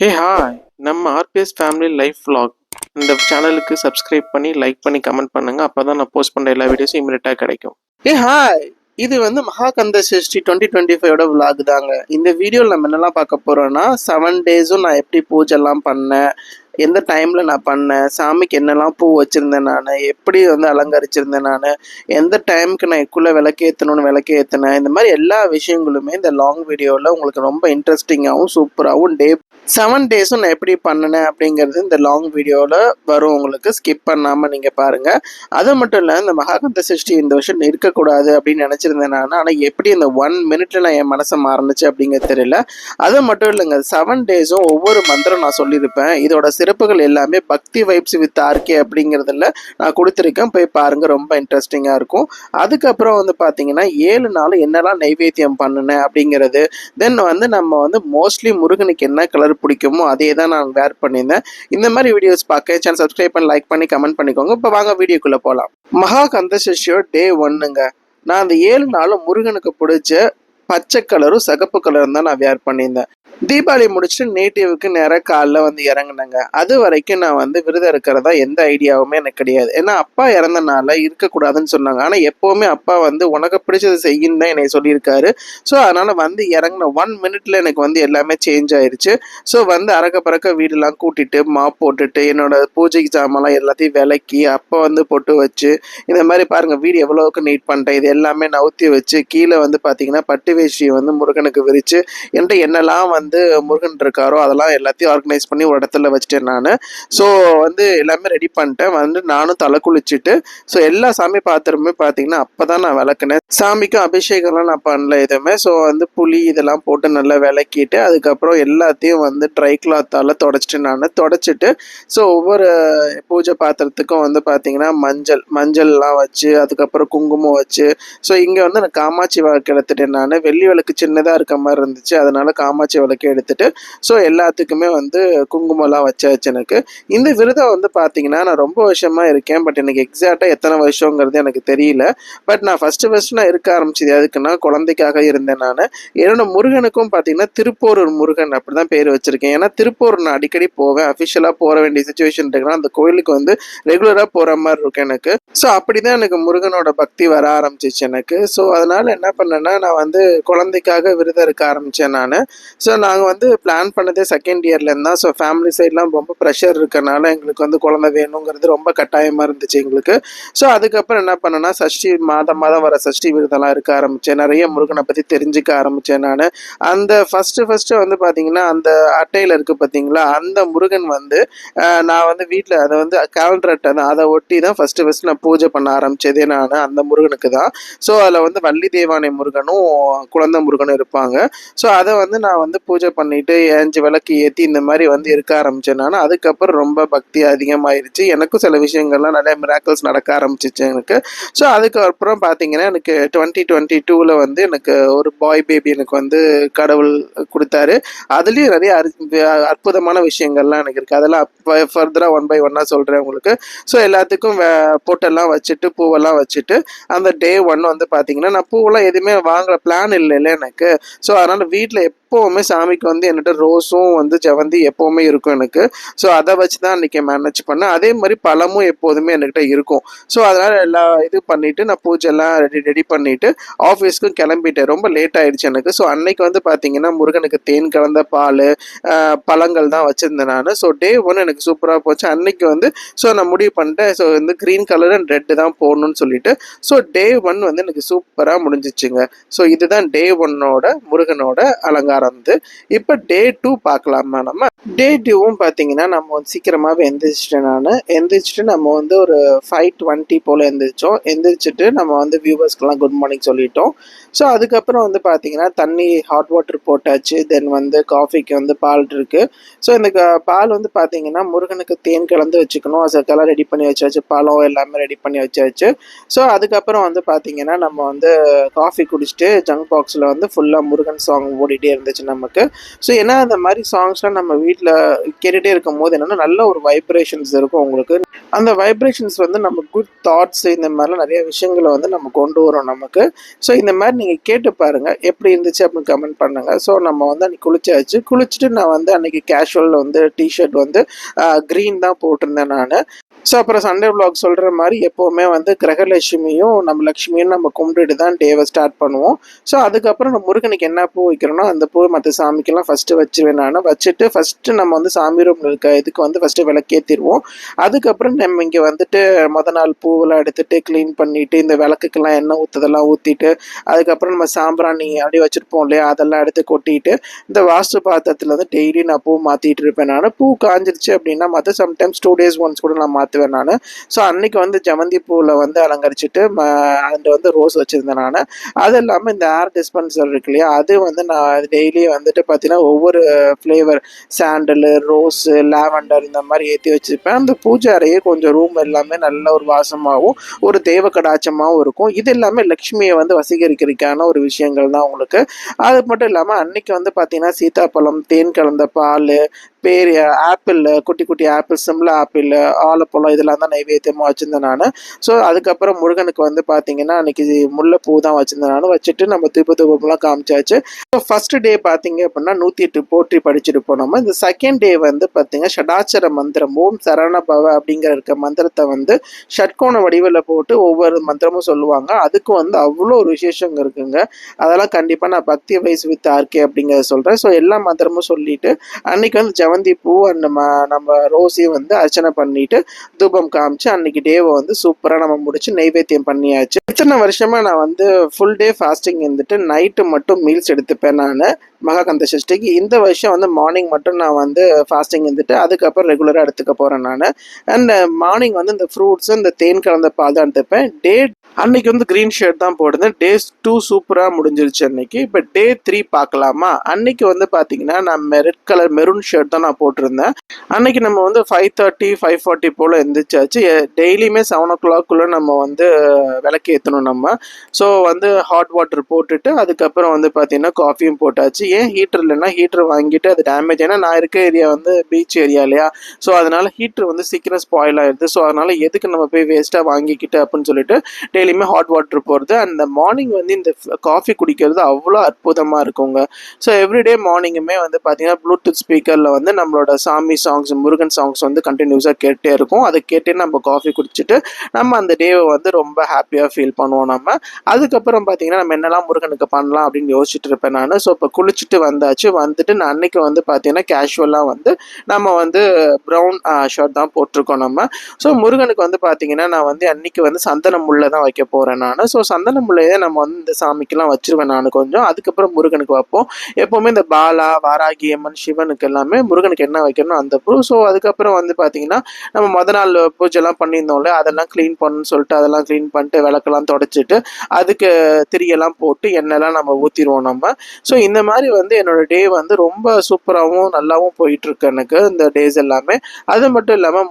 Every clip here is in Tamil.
Hey hi! நம்ம ஆர்பிஎஸ் ஃபேமிலி லைஃப் vlog இந்த சேனலுக்கு சப்ஸ்கிரைப் பண்ணி, லைக் பண்ணி, கமெண்ட் பண்ணுங்க. அப்பதான் நான் போஸ்ட் பண்ற எல்லா வீடியோஸும் இமிடியேட்டா கிடைக்கும். Hey hi! இது மகாகந்த சஷ்டி 2025ஓட vlog தாங்க. இந்த வீடியோவில் நம்ம என்னெல்லாம் பார்க்க போறோம்னா 7 டேஸும் நான் எப்படி பூஜைலாம் பண்ணேன், எந்த டைமில் நான் பண்ணேன், சாமிக்கு என்னெல்லாம் பூ வச்சுருந்தேன், நான் எப்படி அலங்கரிச்சிருந்தேன், நான் எந்த டைமுக்கு நான் எக்குள்ளே விளக்கேற்றணும்னு விளக்கேற்றினேன், இந்த மாதிரி எல்லா விஷயங்களுமே இந்த லாங் வீடியோவில் உங்களுக்கு ரொம்ப இன்ட்ரெஸ்டிங்காகவும் சூப்பராகவும் 7 டேஸும் நான் எப்படி பண்ணினேன் அப்படிங்கிறது இந்த லாங் வீடியோவில் வரும். உங்களுக்கு ஸ்கிப் பண்ணாமல் நீங்கள் பாருங்கள். அது மட்டும் இல்லை, இந்த மகாகந்த சஷ்டி இந்த வருஷம் இருக்கக்கூடாது அப்படின்னு நினச்சிருந்தேன் நான். ஆனால் எப்படி இந்த 1 மினிட்ல நான் என் மனசை மாறுனுச்சு அப்படிங்கிறது தெரியல. அது மட்டும் இல்லைங்க, 7 டேஸும் ஒவ்வொரு மந்திரம் நான் சொல்லியிருப்பேன். இதோட சிறப்புகள் எல்லாமே பக்தி வைப்ஸ் வித் ஆர்கே அப்படிங்கிறதுல நான் கொடுத்துருக்கேன். போய் பாருங்கள், ரொம்ப இன்ட்ரெஸ்டிங்காக இருக்கும். அதுக்கப்புறம் பார்த்தீங்கன்னா 7 நாள் என்னெல்லாம் நைவேத்தியம் பண்ணினேன் அப்படிங்கிறது, தென் நம்ம மோஸ்ட்லி முருகனுக்கு என்ன கலர் பிடிக்குமோ அதே தான் நான் வேர் பண்ணியிருந்தேன். இந்த மாதிரி வீடியோஸ் பார்க்க சேனல் சப்ஸ்கிரைப் பண்ணி, லைக் பண்ணி, கமெண்ட் பண்ணிக்கோங்க. இப்போ வாங்க வீடியோக்குள்ளே போகலாம். மகாகந்த சஷ்டியோட டே 1ங்க. நான் அந்த 7 நாளும் முருகனுக்கு பிடிச்ச பச்சை கலரும் சிகப்பு கலரும் தான் நான் வேர் பண்ணியிருந்தேன். தீபாவளி முடிச்சுட்டு நேட்டிவ்க்கு நேராக காலைல இறங்கினேங்க. அது வரைக்கும் நான் விரதம் இருக்கிறதா எந்த ஐடியாவுமே எனக்கு கிடையாது. ஏன்னா அப்பா இறந்தனால இருக்கக்கூடாதுன்னு சொன்னாங்க. ஆனால் எப்போவுமே அப்பா உனக்கு பிடிச்சது செய்யுன்னு தான் என்னை சொல்லியிருக்காரு. ஸோ அதனால் இறங்கின 1 மினிட்ல எனக்கு எல்லாமே சேஞ்ச் ஆயிடுச்சு. ஸோ அறக்க பறக்க வீடெல்லாம் கூட்டிட்டு மாப் போட்டுட்டு என்னோட பூஜைக்கு சாமான்லாம் எல்லாத்தையும் விளக்கி அப்போ பொட்டு வச்சு இந்த மாதிரி பாருங்கள் வீடு எவ்வளோவுக்கு நீட் பண்ணிட்டேன். இது எல்லாமே நவுத்தி வச்சு கீழே பார்த்தீங்கன்னா பட்டு வேஷ்டியை முருகனுக்கு விரித்து என்கிட்ட என்னெல்லாம் முருகன் இருக்காரோ அதெல்லாம் எல்லாத்தையும் ஆர்கனைஸ் பண்ணி ஒரு இடத்துல வச்சுட்டேன் நான். ஸோ எல்லாமே ரெடி பண்ணிட்டேன். நானும் தலை குளிச்சுட்டு ஸோ எல்லா சாமி பாத்திரமே பார்த்தீங்கன்னா அப்போ தான் நான் விளக்குனேன். சாமிக்கும் அபிஷேகம்லாம் நான் பண்ணல எதுவுமே. ஸோ புளி இதெல்லாம் போட்டு நல்லா விளக்கிட்டு அதுக்கப்புறம் எல்லாத்தையும் ட்ரை கிளாத்தால் தொடச்சிட்டு நான் தொடச்சிட்டு ஸோ ஒவ்வொரு பூஜை பாத்திரத்துக்கும் பார்த்தீங்கன்னா மஞ்சள்லாம் வச்சு அதுக்கப்புறம் குங்குமம் வச்சு ஸோ இங்கே நான் காமாட்சி விளக்கு எடுத்துட்டேன். நான் வெள்ளி விளக்கு சின்னதாக இருக்க மாதிரி இருந்துச்சு, அதனால காமாட்சி விளக்கு எடுத்துட்டு ஸோ எல்லாத்துக்குமே குங்குமம்லாம் வச்சாச்சு. எனக்கு இந்த விரதம் பார்த்தீங்கன்னா நான் ரொம்ப வருஷமா இருக்கேன். பட் எனக்கு எக்ஸாக்டாக எத்தனை வருஷங்கிறது எனக்கு தெரியல. பட் நான் ஃபர்ஸ்ட் நான் இருக்க ஆரம்பிச்சது எதுக்குன்னா குழந்தைக்காக இருந்தேன். நான் என்னோட முருகனுக்கும் பார்த்தீங்கன்னா திருப்போரூர் முருகன் அப்படிதான் பேர் வச்சிருக்கேன். ஏன்னா திருப்பூர் நான் அடிக்கடி போவேன், அஃபிஷியலாக போக வேண்டிய சுச்சுவேஷன் இருக்குன்னா அந்த கோயிலுக்கு ரெகுலராக போகிற மாதிரி இருக்கும் எனக்கு. ஸோ அப்படிதான் எனக்கு முருகனோட பக்தி வர ஆரம்பிச்சிச்சு எனக்கு. ஸோ அதனால என்ன பண்ணேன்னா நான் குழந்தைக்காக விரதம் இருக்க ஆரம்பித்தேன் நான். ஸோ நாங்கள் பிளான் பண்ணதே செகண்ட் இயர்லேருந்து தான். ஸோ ஃபேமிலி சைட்லாம் ரொம்ப ப்ரெஷர் இருக்கனால எங்களுக்கு குழந்தை வேணுங்கிறது ரொம்ப கட்டாயமாக இருந்துச்சு எங்களுக்கு. ஸோ அதுக்கப்புறம் என்ன பண்ணேன்னா சஷ்டி மாதம் வர சஷ்டி விரதம்லாம் இருக்க ஆரம்பித்தேன். நிறைய முருகனை பற்றி தெரிஞ்சுக்க ஆரம்பித்தேன் நான். அந்த ஃபஸ்ட்டு பார்த்தீங்கன்னா அந்த அட்டையில் இருக்குது பார்த்தீங்களா, அந்த முருகன் நான் வீட்டில் அதை கேலண்டர் அட்டை தான், அதை ஒட்டி தான் ஃபஸ்ட்டு நான் பூஜை பண்ண ஆரம்பித்ததே நான் அந்த முருகனுக்கு தான். ஸோ அதில் வள்ளி தேவானை முருகனும் குழந்தை முருகனும் இருப்பாங்க. ஸோ அதை நான் பூஜை பண்ணிட்டு 5 விளக்கு ஏற்றி இந்த மாதிரி இருக்க ஆரம்பித்தேன் நான். அதுக்கப்புறம் ரொம்ப பக்தி அதிகமாகிருச்சு. எனக்கும் சில விஷயங்கள்லாம் நிறைய மிராக்கிள்ஸ் நடக்க ஆரம்பிச்சிச்சு எனக்கு. ஸோ அதுக்கப்புறம் பார்த்தீங்கன்னா எனக்கு 2022 எனக்கு ஒரு பாய் பேபி எனக்கு கடவுள் கொடுத்தாரு. அதுலேயும் நிறைய அற்புதமான விஷயங்கள்லாம் எனக்கு இருக்குது. அதெல்லாம் ஃபர்தராக 1 by 1 சொல்கிறேன் உங்களுக்கு. ஸோ எல்லாத்துக்கும் போட்டெல்லாம் வச்சுட்டு பூவெல்லாம் வச்சுட்டு அந்த டே 1 பார்த்தீங்கன்னா நான் பூவெல்லாம் எதுவுமே வாங்குற பிளான் இல்லை எனக்கு. ஸோ அதனால் வீட்டில் எப்போவுமே சாமிக்கு என்கிட்ட ரோஸும் ஜெவந்தி எப்போவுமே இருக்கும் எனக்கு. ஸோ அதை வச்சு தான் அன்றைக்கி மேனேஜ் பண்ணேன். அதே மாதிரி பழமும் எப்போதுமே என்கிட்ட இருக்கும். ஸோ அதனால் எல்லா இது பண்ணிவிட்டு நான் பூஜைலாம் ரெடி பண்ணிவிட்டு ஆஃபீஸ்க்கும் கிளம்பிட்டேன். ரொம்ப லேட் ஆகிடுச்சு எனக்கு. ஸோ அன்னைக்கு பார்த்தீங்கன்னா முருகனுக்கு தேன் கலந்த பால் பழங்கள் தான் வச்சுருந்தேன் நான். ஸோ டே 1 எனக்கு சூப்பராக போச்சு. அன்னைக்கு ஸோ நான் முடிவு பண்ணிட்டேன். So green colour and red தான் போடணும்னு சொல்லிட்டு ஸோ டே 1 எனக்கு சூப்பராக முடிஞ்சிச்சுங்க. ஸோ இதுதான் டே 1ஓட முருகனோட அலங்காரம். இப்போ டே 2 பார்க்கலாமா. நம்ம டே 2வும் பார்த்தீங்கன்னா நம்ம சீக்கிரமாகவே எந்திரிச்சிட்டேன். நான் எந்திரிச்சிட்டு நம்ம ஒரு 5:20 போல் எந்திரிச்சிட்டு நம்ம வியூவர்ஸ்க்கெல்லாம் குட் மார்னிங் சொல்லிட்டோம். ஸோ அதுக்கப்புறம் பார்த்தீங்கன்னா தண்ணி ஹாட் வாட்டர் போட்டாச்சு. தென் காஃபிக்கு பால் இருக்குது. ஸோ இந்த பால் பார்த்தீங்கன்னா முருகனுக்கு தேன் கலந்து வச்சுக்கணும். அதுக்கெல்லாம் ரெடி பண்ணி வச்சாச்சு, பழம் எல்லாமே ரெடி பண்ணி வச்சாச்சு. ஸோ அதுக்கப்புறம் பார்த்தீங்கன்னா நம்ம காஃபி குடிச்சிட்டு ஜங்க் பாக்ஸில் ஃபுல்லாக முருகன் சாங் ஓடிட்டே இருந்துச்சு நமக்கு. ஸோ ஏன்னா அந்த மாதிரி சாங்ஸ்லாம் நம்ம வீட்டில் கேட்டுகிட்டே இருக்கும் போது என்னென்னா நல்ல ஒரு வைப்ரேஷன்ஸ் இருக்கும் உங்களுக்கு. அந்த வைப்ரேஷன்ஸ் நம்ம குட் தாட்ஸ் இந்த மாதிரிலாம் நிறைய விஷயங்களை நம்ம கொண்டு வரோம் நமக்கு. ஸோ இந்த மாதிரி நீங்கள் கேட்டு பாருங்கள் எப்படி இருந்துச்சு அப்படின்னு கமெண்ட் பண்ணுங்கள். ஸோ நம்ம வந்து அன்றைக்கி குளிச்சாச்சு. குளிச்சுட்டு நான் வந்து அன்றைக்கி கேஷுவல் வந்து டிஷர்ட் வந்து க்ரீன் தான் போட்டிருந்தேன் நான். ஸோ அப்புறம் சண்டே vlog சொல்கிற மாதிரி எப்போவுமே வந்து கிரகலட்சுமியும் நம்ம லக்ஷ்மியும் நம்ம கும்பிட்டுட்டு தான் டேவை ஸ்டார்ட் பண்ணுவோம். ஸோ அதுக்கப்புறம் நம்ம முருகனுக்கு என்ன பூ வைக்கிறோனோ அந்த பூ மற்ற சாமிக்கெல்லாம் ஃபஸ்ட்டு வச்சுருவேன் நான். வச்சுட்டு ஃபஸ்ட்டு நம்ம வந்து சாமி ரூமில் இருக்க இதுக்கு வந்து ஃபஸ்ட்டு விளக்கேற்றிடுவோம். அதுக்கப்புறம் நம்ம இங்கே வந்துட்டு நாள் பூவெல்லாம் எடுத்துகிட்டு க்ளீன் பண்ணிவிட்டு இந்த விளக்குக்கெல்லாம் எண்ணெய் ஊற்றுதெல்லாம் ஊற்றிட்டு அதுக்கப்புறம் நம்ம சாம்பிராணி அப்படி வச்சுருப்போம் இல்லையா, அதெல்லாம் எடுத்து கொட்டிட்டு இந்த வாஸ்து பாத்திரத்தில் வந்து டெய்லி நான் பூ மாற்றிட்டு இருப்பேன் நான். பூ காஞ்சிருச்சு அப்படின்னா மற்ற சம்டைம்ஸ் 2 days ஒன்ஸ் கூட நான் மாற்றுவேன் நான். ஸோ அன்னைக்கு வந்து ஜமந்தி பூவில் வந்து அலங்கரிச்சுட்டு அதில் வந்து ரோஸ் வச்சுருந்தேன் நான். அது இல்லாமல் இந்த ஏர் டிஸ்பென்சர் இருக்கு இல்லையா, அது வந்து நான் டெய்லி வந்துட்டு பார்த்தீங்கன்னா ஒவ்வொரு ஃப்ளேவர் சாண்டலு, ரோஸு, லாவெண்டர் இந்த மாதிரி ஏற்றி வச்சுருப்பேன். அந்த பூஜை அறையே கொஞ்சம் ரூம் எல்லாமே நல்ல ஒரு வாசமாகவும் ஒரு தெய்வ கடாட்சமாகவும் இருக்கும். இது எல்லாமே லக்ஷ்மியை வந்து வசீகரிக்கிறதுக்கான ஒரு விஷயங்கள் தான் உங்களுக்கு. அது மட்டும் இல்லாமல் அன்னைக்கு வந்து பார்த்தீங்கன்னா சீத்தாப்பழம், தேன் கலந்த பால், பெரிய ஆப்பிள், குட்டி குட்டி ஆப்பிள், சிம்லா ஆப்பிள், ஆலப்பழம் இதெல்லாம் தான் நைவேத்தியமாக வச்சுருந்தேன் நான். ஸோ அதுக்கப்புறம் முருகனுக்கு வந்து பார்த்தீங்கன்னா அன்றைக்கி முல்லைப்பூ தான் வச்சுருந்தேன் நான். வச்சுட்டு நம்ம தூபம்லாம் காமிச்சாச்சு. ஸோ ஃபஸ்ட்டு டே பார்த்தீங்க அப்படின்னா 108 போற்றி படிச்சுட்டு போனோம். இந்த செகண்ட் டே வந்து பார்த்தீங்கன்னா ஷடாட்சர மந்திரம் ஓம் சரவண பவ அப்படிங்கிற இருக்க மந்திரத்தை வந்து ஷட்கோண வடிவில் போட்டு ஒவ்வொரு மந்திரமும் சொல்லுவாங்க. அதுக்கு வந்து அவ்வளோ ஒரு விசேஷங்க இருக்குங்க. அதெல்லாம் கண்டிப்பாக நான் பக்தி வைஸ் வித் ஆர்கே அப்படிங்கிறத சொல்கிறேன். ஸோ எல்லா மந்திரமும் சொல்லிட்டு அன்றைக்கி வந்து ஜவந்தி பூ அண்ட் நம்ம ரோஸையும் வந்து அர்ச்சனை பண்ணிட்டு தூபம் காமிச்சு அன்னைக்கு டேவை வந்து சூப்பராக நம்ம முடிச்சு நைவேத்தியம் பண்ணியாச்சு. இத்தனை வருஷமா நான் வந்து ஃபுல் டே ஃபாஸ்டிங் இருந்துட்டு நைட்டு மட்டும் மீல்ஸ் எடுத்துப்பேன் நான் மகாகந்த சஷ்டிக்கு. இந்த வருஷம் வந்து மார்னிங் மட்டும் நான் வந்து ஃபாஸ்டிங் இருந்துட்டு அதுக்கப்புறம் ரெகுலராக எடுத்துக்க போகிறேன் நான். அண்ட் மார்னிங் வந்து இந்த ஃப்ரூட்ஸு இந்த தேன் கலந்த பால் தான் எடுத்துப்பேன். அன்னைக்கு வந்து க்ரீன் ஷர்ட் தான் போட்டிருந்தேன். டே 2 சூப்பராக முடிஞ்சிருச்சு அன்னைக்கு. இப்போ டே 3 பார்க்கலாமா? அன்னைக்கு வந்து பார்த்தீங்கன்னா நான் ரெட் கலர் மெரூன் ஷர்ட் தான் நான் போட்டிருந்தேன். அன்னைக்கு நம்ம வந்து 5:30 5:40 போல் எழுந்திரிச்சாச்சு. டெய்லியுமே 7 o'clock நம்ம வந்து விளக்கு ஏற்றணும் நம்ம. ஸோ வந்து ஹாட் வாட்டர் போட்டுட்டு அதுக்கப்புறம் வந்து பார்த்தீங்கன்னா காஃபியும் போட்டாச்சு. ஏன் ஹீட்டர் இல்லைன்னா ஹீட்டர் வாங்கிட்டு அது டேமேஜ், ஏன்னா நான் இருக்க ஏரியா வந்து பீச் ஏரியா இல்லையா, ஸோ அதனால ஹீட்டர் வந்து சீக்கிரம் ஸ்பாயில் ஆயிடுது. ஸோ அதனால எதுக்கு நம்ம போய் வேஸ்ட்டாக வாங்கிக்கிட்டு அப்படின்னு சொல்லிட்டு டெய்லியுமே ஹாட் வாட்டர் போகிறது. அந்த மார்னிங் வந்து இந்த காஃபி குடிக்கிறது அவ்வளோ அற்புதமாக இருக்குங்க. ஸோ எவ்ரிடே மார்னிங்குமே வந்து பார்த்தீங்கன்னா ப்ளூடூத் ஸ்பீக்கரில் வந்து நம்மளோட சாமி சாங்ஸ், முருகன் சாங்ஸ் வந்து கண்டினியூஸாக கேட்டே இருக்கும். அதை கேட்டே நம்ம காஃபி குடிச்சிட்டு நம்ம அந்த டேவை வந்து ரொம்ப ஹாப்பியாக ஃபீல் பண்ணுவோம் நம்ம. அதுக்கப்புறம் பார்த்தீங்கன்னா நம்ம என்னெல்லாம் முருகனுக்கு பண்ணலாம் அப்படின்னு யோசிச்சுட்டு இருப்பேன் நான். ஸோ இப்போ குளிச்சுட்டு வந்தாச்சு. வந்துட்டு நான் அன்னைக்கு வந்து பார்த்தீங்கன்னா கேஷுவலாக வந்து நம்ம வந்து ப்ரௌன் ஷர்ட் தான் போட்டிருக்கோம் நம்ம. ஸோ முருகனுக்கு வந்து பார்த்தீங்கன்னா நான் வந்து அன்னைக்கு வந்து சந்தன முல்லை தான் வைக்க போகிறேன் நான். ஸோ சந்தன முல்லையே நம்ம வந்து இந்த சாமிக்கெல்லாம் வச்சிருவேன் நான் கொஞ்சம். அதுக்கப்புறம் முருகனுக்கு வைப்போம். எப்போவுமே இந்த பாலா, வாராகி அம்மன், சிவனுக்கு எல்லாமே முருகனுக்கு என்ன வைக்கணும் அந்த பூ. ஸோ அதுக்கப்புறம் வந்து பார்த்தீங்கன்னா நம்ம நாள் பூஜைலாம் பண்ணியிருந்தோம்ல, அதெல்லாம் க்ளீன் பண்ணணும்னு சொல்லிட்டு அதெல்லாம் க்ளீன் பண்ணிட்டு விளக்கெல்லாம் தொடச்சிட்டு அதுக்கு திரியெல்லாம் போட்டு எண்ணெய்லாம் நம்ம ஊற்றிடுவோம் நம்ம. ஸோ இந்த மாதிரி வந்து என்னோடய டே வந்து ரொம்ப சூப்பராகவும் நல்லாவும் போயிட்டுருக்கு எனக்கு இந்த டேஸ் எல்லாமே. அது மட்டும் இல்லாமல்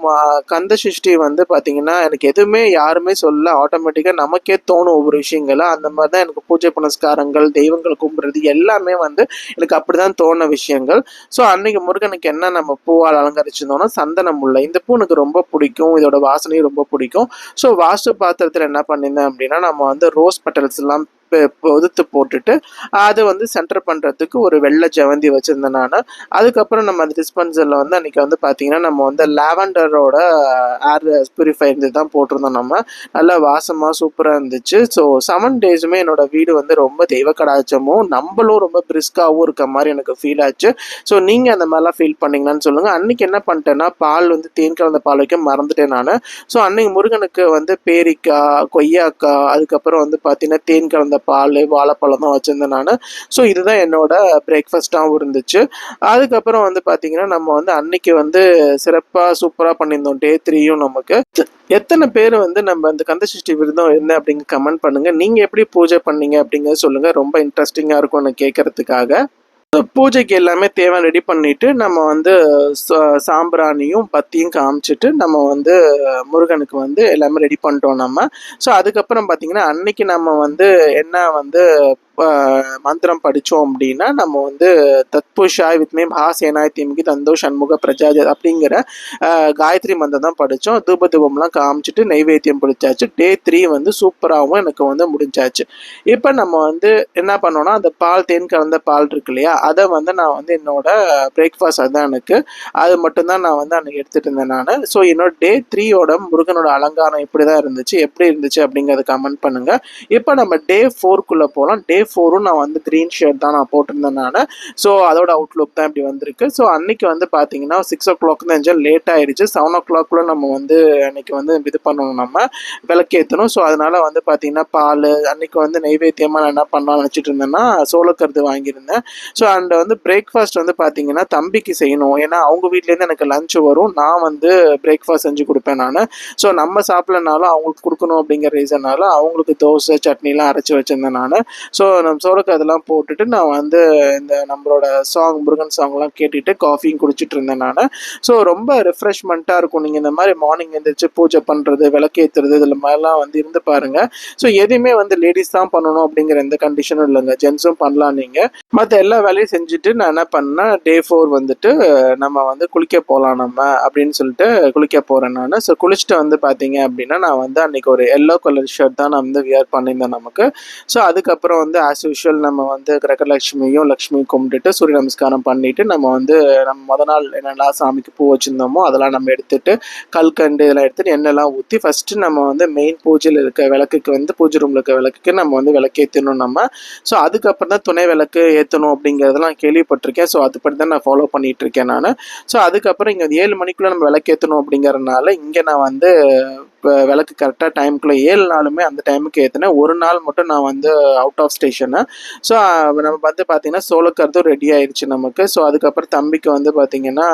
கந்த சஷ்டி வந்து பார்த்திங்கன்னா எனக்கு எதுவுமே யாருமே சொல்ல, ஆட்டோமேட்டிக்காக நமக்கே தோணும் ஒவ்வொரு விஷயங்களை. அந்த மாதிரி தான் எனக்கு பூஜை புனஸ்காரங்கள், தெய்வங்கள் கும்பிட்றது எல்லாமே வந்து எனக்கு அப்படி தான் தோண விஷயங்கள். ஸோ அன்றைக்கி முருகனுக்கு என்ன நம்ம பூவால் அலங்கரிச்சிருந்தோம்னா சந்தன முல்லை. இந்த பூ எனக்கு ரொம்ப பிடிக்கும், இதோட வாசனையும் ரொம்ப பிடிக்கும். ஸோ வாஸ்து பாத்திரத்தில் என்ன பண்ணியிருந்தேன் அப்படின்னா நம்ம வந்து ரோஸ் பெட்டல்ஸ் எல்லாம் உதுத்து போட்டுட்டு அதை வந்து சென்டர் பண்ணுறதுக்கு ஒரு வெள்ளை ஜவந்தி வச்சுருந்தேன் நான். அதுக்கப்புறம் நம்ம அந்த டிஸ்பென்சரில் வந்து அன்றைக்கி வந்து பார்த்திங்கன்னா நம்ம வந்து லாவெண்டரோட ஏர் பியூரிஃபையர் இருந்து தான் போட்டிருந்தோம் நம்ம. நல்லா வாசமாக சூப்பராக இருந்துச்சு. ஸோ 7 days என்னோட வீடு வந்து ரொம்ப தெய்வ கடாச்சமும் நம்மளும் ரொம்ப பிரிஸ்காகவும் இருக்க மாதிரி எனக்கு ஃபீல் ஆச்சு. ஸோ நீங்கள் அந்த மாதிரிலாம் ஃபீல் பண்ணிங்கன்னு சொல்லுங்கள். அன்றைக்கி என்ன பண்ணிட்டேன்னா பால் வந்து தேன் கலந்த பால் வைக்க மறந்துட்டேன் நான். ஸோ அன்றைக்கி முருகனுக்கு வந்து பேரிக்காய், கொய்யாக்காய், அதுக்கப்புறம் வந்து பார்த்திங்கன்னா தேன் கலந்த பால், வாழைப்பழம் தான் வச்சுருந்தேன் நான். ஸோ இதுதான் என்னோட பிரேக்ஃபாஸ்ட்டாகவும் இருந்துச்சு. அதுக்கப்புறம் வந்து பார்த்திங்கன்னா நம்ம வந்து அன்னைக்கு வந்து சிறப்பாக சூப்பராக பண்ணியிருந்தோம் டே 3யும் நமக்கு. எத்தனை பேர் வந்து நம்ம அந்த கந்தசஷ்டி விரதம் என்ன அப்படிங்க கமெண்ட் பண்ணுங்கள். நீங்கள் எப்படி பூஜை பண்ணீங்க அப்படிங்கிறத சொல்லுங்கள். ரொம்ப இன்ட்ரெஸ்டிங்காக இருக்கும் எனக்கு கேட்குறதுக்காக. பூஜைக்கு எல்லாமே தேவை ரெடி பண்ணிவிட்டு நம்ம வந்து சாம்பிராணியும் பத்தியும் காமிச்சிட்டு நம்ம வந்து முருகனுக்கு வந்து எல்லாமே ரெடி பண்ணிட்டோம் நம்ம. ஸோ அதுக்கப்புறம் பார்த்திங்கன்னா அன்னைக்கு நம்ம வந்து என்ன வந்து மந்திரம் படித்தோம் அப்படின்னா நம்ம வந்து தத்புஷாய் வித்மே மகாசேனாய் தீமிகி தந்தோ சண்முக பிரஜாஜ அப்படிங்கிற காயத்ரி மந்திரம் தான் படித்தோம். தூபம்லாம் காமிச்சிட்டு நைவேத்தியம் பிடிச்சாச்சு. டே 3 வந்து சூப்பராகவும் எனக்கு வந்து முடிஞ்சாச்சு. இப்போ நம்ம வந்து என்ன பண்ணோம்னா அந்த பால் தேன் கலந்த பால் இருக்கு இல்லையா, அதை வந்து நான் வந்து என்னோட பிரேக்ஃபாஸ்ட் அதுதான் எனக்கு அது மட்டும்தான் நான் வந்து அன்னைக்கு எடுத்துகிட்டு இருந்தேன் நான். ஸோ என்னோட டே 3யோட முருகனோட அலங்காரம் எப்படி தான் இருந்துச்சு, எப்படி இருந்துச்சு அப்படிங்கிறத கமெண்ட் பண்ணுங்கள். இப்போ நம்ம டே 4க்குள்ளே போகலாம். டே 4ம் நான் வந்து க்ரீன் ஷர்ட் தான் நான் போட்டிருந்தேன் நான். ஸோ அதோட அவுட்லுக் தான் இப்படி வந்திருக்கு. ஸோ அன்னைக்கு வந்து பார்த்தீங்கன்னா 6 o'clock தான் இருந்துச்சு, லேட் ஆயிடுச்சு. 7 o'clock நம்ம வந்து அன்னைக்கு வந்து இது பண்ணணும், நம்ம விளக்கேற்றணும். ஸோ அதனால வந்து பார்த்தீங்கன்னா பால் அன்னைக்கு வந்து நைவேத்தியமாக நான் என்ன பண்ணலாம்னு நினச்சிட்டு இருந்தேன்னா சோளக்கருது வாங்கியிருந்தேன். ஸோ அண்ட் வந்து பிரேக்ஃபாஸ்ட் வந்து பார்த்தீங்கன்னா தம்பிக்கு செய்யணும், ஏன்னா அவங்க வீட்லேருந்து எனக்கு லஞ்ச் வரும், நான் வந்து பிரேக்ஃபாஸ்ட் செஞ்சு கொடுப்பேன் நான். ஸோ நம்ம சாப்பிட்லனாலும் அவங்களுக்கு கொடுக்கணும் அப்படிங்கிற ரீசனால அவங்களுக்கு தோசை சட்னிலாம் அரைச்சி வச்சுருந்தேன் நான். ஸோ நம்ம சோளக்கருதெல்லாம் போட்டுட்டு நான் வந்து இந்த நம்மளோட முருகன் சாங்லாம் கேட்டுட்டு காஃபியும் குடிச்சிட்டு இருந்தேன் நான். ஸோ ரொம்ப ரெஃப்ரெஷ்மெண்ட்டாக இருக்கும். நீங்கள் இந்த மாதிரி மார்னிங் எழுந்திரிச்சு பூஜை பண்ணுறது, விளக்கேற்றுறது, இதில் மாதிரிலாம் வந்து இருந்து பாருங்கள். ஸோ எதுவுமே வந்து லேடிஸ் தான் பண்ணணும் அப்படிங்கிற எந்த கண்டிஷனும் இல்லைங்க, ஜென்ஸும் பண்ணலாம். நீங்கள் மற்ற எல்லா வேலையும் செஞ்சுட்டு நான் என்ன பண்ணேன், டே 4 வந்துட்டு நம்ம வந்து குளிக்க போகலாம் நம்ம அப்படின்னு சொல்லிட்டு குளிக்க போகிறேன் நான். ஸோ குளிச்சுட்டு வந்து பார்த்தீங்க அப்படின்னா நான் வந்து அன்றைக்கி ஒரு எல்லோ கலர் ஷர்ட் தான் நான் வந்து வியர் பண்ணியிருந்தேன் நமக்கு. ஸோ அதுக்கப்புறம் வந்து ஆஸ் யூஷுவல் நம்ம வந்து கிரகலட்சுமியும் லக்ஷ்மியும் கும்பிட்டுட்டு சூரிய நமஸ்காரம் பண்ணிவிட்டு நம்ம வந்து நம்ம முத நாள் என்னெல்லாம் சாமிக்கு பூ வச்சுருந்தோமோ அதெல்லாம் நம்ம எடுத்துகிட்டு கல்கண்டு இதெல்லாம் எடுத்துகிட்டு எண்ணெய்லாம் ஊற்றி ஃபஸ்ட்டு நம்ம வந்து மெயின் பூஜையில் இருக்க விளக்குக்கு வந்து பூஜை ரூமில் இருக்க விளக்குக்கு நம்ம வந்து விளக்கேற்றணும் நம்ம. ஸோ அதுக்கப்புறம் தான் துணை விளக்கு ஏற்றணும் அப்படிங்கிறதெல்லாம் கேள்விப்பட்டிருக்கேன். ஸோ அதுபடி தான் நான் ஃபாலோ பண்ணிகிட்டு இருக்கேன் நான். ஸோ அதுக்கப்புறம் இங்கே 7 மணிக்குள்ளே நம்ம விளக்கேற்றணும் அப்படிங்கிறதுனால இங்கே நான் வந்து இப்போ விளக்கு கரெக்டாக டைமுக்குள்ளே 7 நாளுமே அந்த டைமுக்கு ஏற்றினேன். ஒரு நாள் மட்டும் நான் வந்து அவுட் ஆஃப் ஸ்டேஷனு. ஸோ நம்ம வந்து பார்த்திங்கன்னா சோளக்கருதும் ரெடி ஆயிடுச்சு நமக்கு. ஸோ அதுக்கப்புறம் தம்பிக்கு வந்து பார்த்திங்கன்னா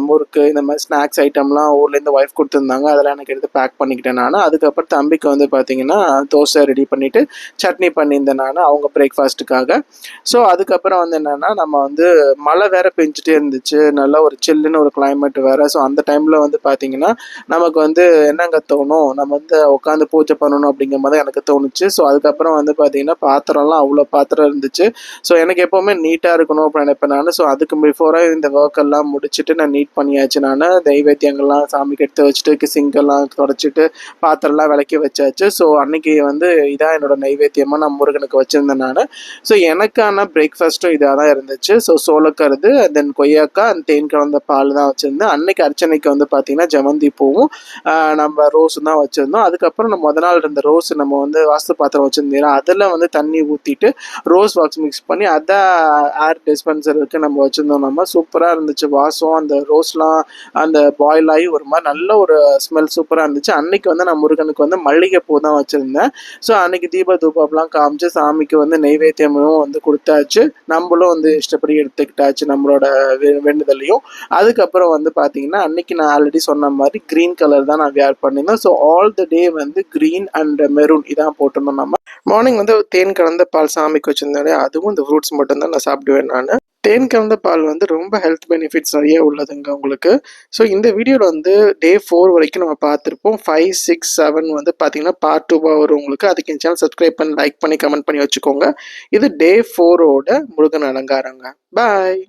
முறுக்கு இந்த மாதிரி ஸ்நாக்ஸ் ஐட்டம்லாம் ஊர்லேருந்து ஒய்ஃப் கொடுத்துருந்தாங்க, அதெல்லாம் எனக்கு எடுத்து பேக் பண்ணிக்கிட்டேன் நான். அதுக்கப்புறம் தம்பிக்கு வந்து பார்த்திங்கன்னா தோசை ரெடி பண்ணிவிட்டு சட்னி பண்ணியிருந்தேன் நான் அவங்க பிரேக்ஃபாஸ்ட்டுக்காக. ஸோ அதுக்கப்புறம் வந்து என்னென்னா நம்ம வந்து மழை வேறு பெஞ்சிட்டே இருந்துச்சு, நல்லா ஒரு சில்லுன்னு ஒரு கிளைமேட் வேறு. ஸோ அந்த டைமில் வந்து பார்த்திங்கன்னா நமக்கு வந்து என்னங்க தோணும், நம்ம வந்து உட்காந்து பூஜை பண்ணணும் அப்படிங்கிற மாதிரி எனக்கு தோணுச்சு. ஸோ அதுக்கப்புறம் வந்து பார்த்தீங்கன்னா பாத்திரம்லாம் அவ்வளோ பாத்திரம் இருந்துச்சு. ஸோ எனக்கு எப்போவுமே நீட்டாக இருக்கணும் அப்படின்னு நினைப்பேன் நான். ஸோ அதுக்கு பிஃபோராக இந்த ஒர்க் எல்லாம் முடிச்சுட்டு நான் நீட் பண்ணியாச்சு நான். தெய்வேத்தியங்கள்லாம் சாமிக்கு எடுத்து வச்சுட்டு சிங்கெல்லாம் தொடச்சிட்டு பாத்திரம்லாம் விளக்கி வச்சாச்சு. ஸோ அன்னைக்கு வந்து இதான் என்னோட நைவேத்தியமாக நான் முருகனுக்கு வச்சுருந்தேன் நான். ஸோ எனக்கான பிரேக்ஃபாஸ்ட்டும் இதாக தான் இருந்துச்சு. ஸோ சோளக்கருது, தென் கொய்யாக்காய், தேன் கலந்த பால் தான் வச்சுருந்தேன். அன்னைக்கு அர்ச்சனைக்கு வந்து பார்த்தீங்கன்னா ஜமந்தி பூவும் நம்ம ரோஸு தான் வச்சுருந்தோம். அதுக்கப்புறம் நம்ம முத நாள் இருந்த ரோஸ் நம்ம வந்து வாஸ்து பாத்திரம் வச்சுருந்தோம், அதில் வந்து தண்ணி ஊற்றிட்டு ரோஸ் வாக்ஸ் மிக்ஸ் பண்ணி அதை ஏர் டிஸ்பென்சருக்கு நம்ம வச்சுருந்தோம். நம்ம சூப்பராக இருந்துச்சு வாசம், அந்த ரோஸ்லாம் அந்த பாயில் ஆகி ஒரு மாதிரி நல்ல ஒரு ஸ்மெல் சூப்பராக இருந்துச்சு. அன்னைக்கு வந்து நான் முருகனுக்கு வந்து மல்லிகைப்பூ தான் வச்சுருந்தேன். ஸோ அன்னைக்கு தூபம்லாம் காமிச்சு சாமிக்கு வந்து நைவேத்தியமும் வந்து கொடுத்தாச்சு, நம்மளும் வந்து இஷ்டப்படி எடுத்துக்கிட்டாச்சு நம்மளோட வேண்டுதலையும். அதுக்கப்புறம் வந்து பார்த்தீங்கன்னா அன்னைக்கு நான் ஆல்ரெடி சொன்ன மாதிரி க்ரீன் கலர் தான் நான் வியர் பண்ணியிருந்தேன். ஸோ ஆல் த டே வந்து க்ரீன் அண்ட் மெரூன் இதான் போட்டிருந்தோம் நம்ம. மார்னிங் வந்து தேன் கலந்த பால் சாமிக்கு வச்சுருந்தாலே அதுவும் இந்த ஃப்ரூட்ஸ் மட்டும்தான் நான் சாப்பிடுவேன் நான். தேன் கலந்த பால் வந்து ரொம்ப ஹெல்த் பெனிஃபிட்ஸ் நிறைய உள்ளதுங்க உங்களுக்கு. ஸோ இந்த வீடியோவில் வந்து டே 4 வரைக்கும் நம்ம பார்த்துருப்போம். 5, 6, 7 வந்து பார்த்தீங்கன்னா பார்ட் 2 வரும் உங்களுக்கு. அதுக்கு என் சேனல் சப்ஸ்கிரைப் பண்ணி லைக் பண்ணி கமெண்ட் பண்ணி வச்சுக்கோங்க. இது டே 4ஓட முருகன் அலங்காரங்க. பாய்.